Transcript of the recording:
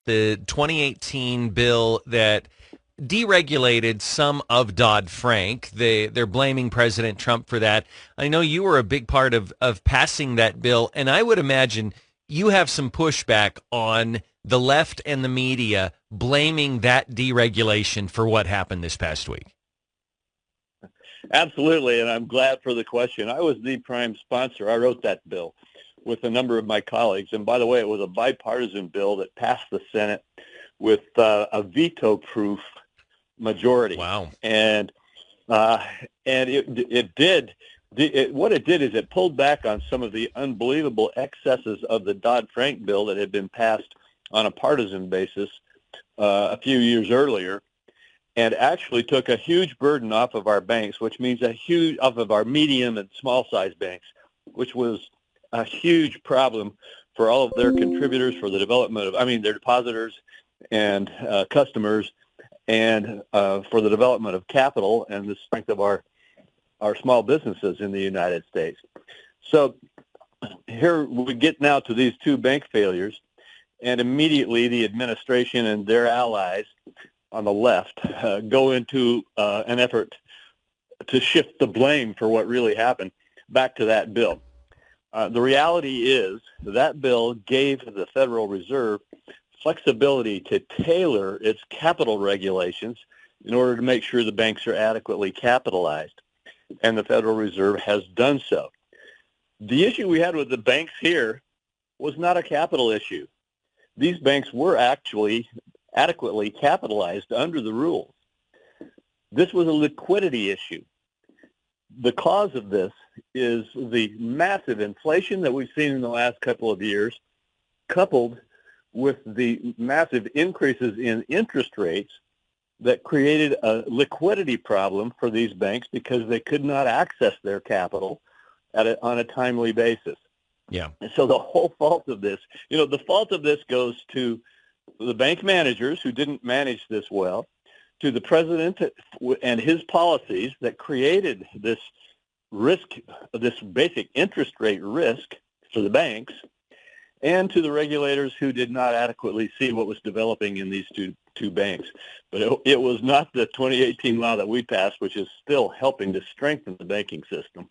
the 2018 bill that deregulated some of Dodd-Frank. They're blaming President Trump for that. I know you were a big part of passing that bill, and I would imagine you have some pushback on the left and the media blaming that deregulation for what happened this past week. Absolutely, and I'm glad for the question. I was the prime sponsor. I wrote that bill with a number of my colleagues, and by the way, it was a bipartisan bill that passed the Senate with a veto-proof majority. Wow! And it did. What it did is it pulled back on some of the unbelievable excesses of the Dodd-Frank bill that had been passed on a partisan basis a few years earlier, and actually took a huge burden off of our banks, which means off of our medium and small-sized banks, which was a huge problem for all of their contributors for the development of, their depositors and customers, and for the development of capital and the strength of our small businesses in the United States. So here we get now to these two bank failures, and immediately the administration and their allies on the left go into an effort to shift the blame for what really happened back to that bill. The reality is that bill gave the Federal Reserve flexibility to tailor its capital regulations in order to make sure the banks are adequately capitalized, and the Federal Reserve has done so. The issue we had with the banks here was not a capital issue. These banks were actually adequately capitalized under the rules. This was a liquidity issue. The cause of this is the massive inflation that we've seen in the last couple of years, coupled with the massive increases in interest rates that created a liquidity problem for these banks because they could not access their capital on a timely basis. Yeah. And so the whole fault of this, the fault of this goes to the bank managers who didn't manage this well, to the president and his policies that created this risk, this basic interest rate risk for the banks, and to the regulators who did not adequately see what was developing in these two banks. But it was not the 2018 law that we passed, which is still helping to strengthen the banking system.